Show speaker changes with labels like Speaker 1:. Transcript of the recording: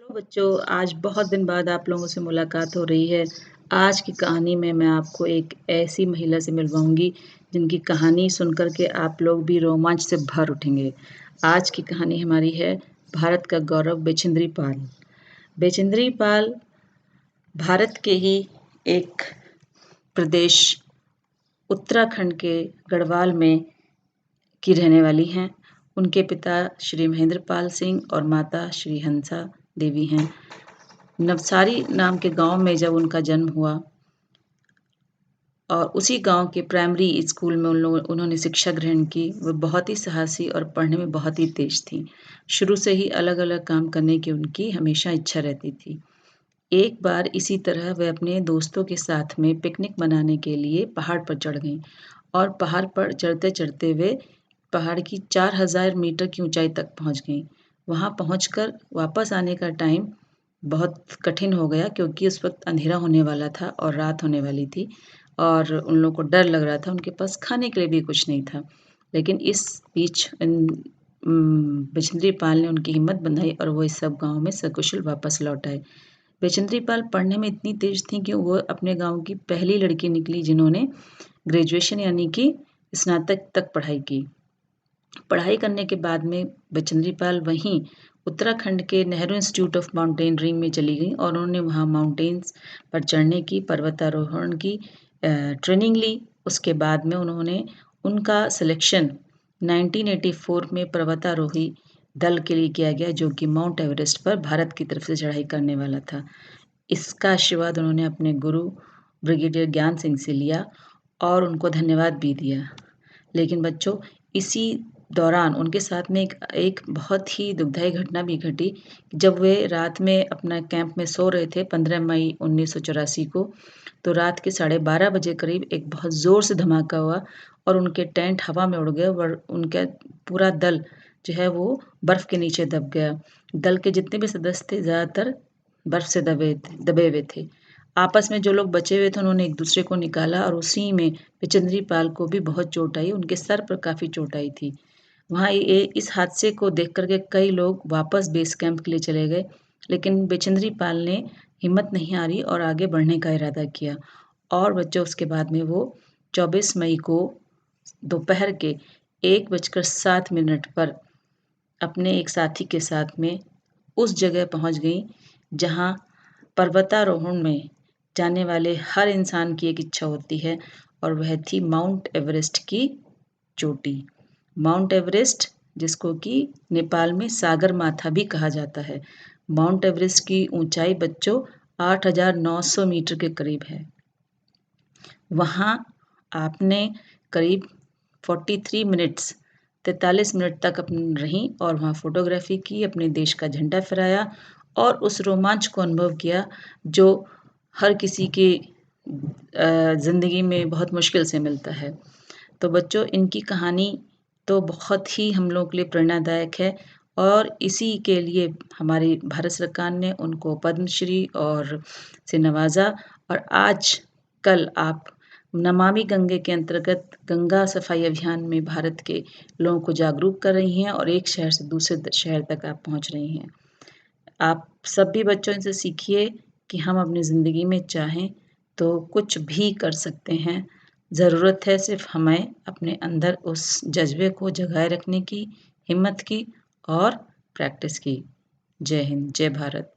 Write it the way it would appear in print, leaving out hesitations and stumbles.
Speaker 1: Hello बच्चों, आज बहुत दिन बाद आप लोगों से मुलाकात हो रही है। आज की कहानी में मैं आपको एक ऐसी महिला से मिलवाऊँगी, जिनकी कहानी सुनकर के आप लोग भी रोमांच से भर उठेंगे। आज की कहानी हमारी है भारत का गौरव बेचेंद्री पाल। बेचेंद्री पाल भारत के ही एक प्रदेश उत्तराखंड के गढ़वाल में की रहने वाली हैं। उनके पिता श्री महेंद्र पाल सिंह और माता श्री हंसा देवी हैं। नवसारी नाम के गांव में जब उनका जन्म हुआ और उसी गांव के प्राइमरी स्कूल में उन्होंने शिक्षा ग्रहण की। वो बहुत ही साहसी और पढ़ने में बहुत ही तेज थी। शुरू से ही अलग-अलग काम करने की उनकी हमेशा इच्छा रहती थी। एक बार इसी तरह वे अपने दोस्तों के साथ में पिकनिक मनाने के लिए पहाड़ पर चढ़ गईं और पहाड़ पर चढ़ते-चढ़ते वे पहाड़ की 4000 मीटर की ऊंचाई तक पहुंच गईं। वहां पहुंचकर वापस आने का टाइम बहुत कठिन हो गया, क्योंकि उस वक्त अंधेरा होने वाला था और रात होने वाली थी और उन लोगों को डर लग रहा था। उनके पास खाने के लिए भी कुछ नहीं था। लेकिन इस बीच बछेंद्री पाल ने उनकी हिम्मत बंधाई और वो इस सब गाँव में सकुशल वापस लौट आए। बछेंद्री पाल पढ़ने में इतनी तेज थी कि वो अपने गाँव की पहली लड़की निकली जिन्होंने ग्रेजुएशन यानी कि स्नातक तक पढ़ाई की। पढ़ाई करने के बाद में बछेंद्री पाल वहीं उत्तराखंड के नेहरू इंस्टीट्यूट ऑफ माउंटेनियरिंग में चली गईं और उन्होंने वहाँ माउंटेन्स पर चढ़ने की, पर्वतारोहण की ट्रेनिंग ली। उसके बाद में उनका सिलेक्शन 1984 में पर्वतारोही दल के लिए किया गया, जो कि माउंट एवरेस्ट पर भारत की तरफ से चढ़ाई करने वाला था। इसका आशीर्वाद उन्होंने अपने गुरु ब्रिगेडियर ज्ञान सिंह से लिया और उनको धन्यवाद भी दिया। लेकिन बच्चों, इसी दौरान उनके साथ में एक बहुत ही दुखदाई घटना भी घटी। जब वे रात में अपना कैंप में सो रहे थे 15 मई 1984 को, तो रात के 12:30 बजे करीब एक बहुत ज़ोर से धमाका हुआ और उनके टेंट हवा में उड़ गए और उनका पूरा दल जो है वो बर्फ़ के नीचे दब गया। दल के जितने भी सदस्य थे ज़्यादातर बर्फ़ से दबे हुए थे। आपस में जो लोग बचे हुए थे उन्होंने एक दूसरे को निकाला और उसी में बछेंद्री पाल को भी बहुत चोट आई। उनके सर पर काफ़ी चोट आई थी। वहाँ इस हादसे को देख कर के कई लोग वापस बेस कैंप के लिए चले गए, लेकिन बछेंद्री पाल ने हिम्मत नहीं हारी और आगे बढ़ने का इरादा किया। और बच्चों, उसके बाद में वो 24 मई को दोपहर के 1:07 पर अपने एक साथी के साथ में उस जगह पहुंच गई जहां पर्वतारोहण में जाने वाले हर इंसान की एक इच्छा होती है, और वह थी माउंट एवरेस्ट की चोटी। माउंट एवरेस्ट, जिसको कि नेपाल में सागर माथा भी कहा जाता है। माउंट एवरेस्ट की ऊंचाई बच्चों 8,900 मीटर के करीब है। वहाँ आपने करीब 43 मिनट तक रहीं और वहाँ फ़ोटोग्राफ़ी की, अपने देश का झंडा फहराया और उस रोमांच को अनुभव किया जो हर किसी की ज़िंदगी में बहुत मुश्किल से मिलता है। तो बच्चों, इनकी कहानी तो बहुत ही हम लोगों के लिए प्रेरणादायक है और इसी के लिए हमारी भारत सरकार ने उनको पद्मश्री और से नवाजा। और आज कल आप नमामि गंगे के अंतर्गत गंगा सफाई अभियान में भारत के लोगों को जागरूक कर रही हैं और एक शहर से दूसरे शहर तक आप पहुंच रही हैं। आप सभी बच्चों इनसे सीखिए कि हम अपनी ज़िंदगी में चाहें तो कुछ भी कर सकते हैं। ज़रूरत है सिर्फ हमें अपने अंदर उस जज्बे को जगाए रखने की, हिम्मत की और प्रैक्टिस की। जय हिंद, जय भारत।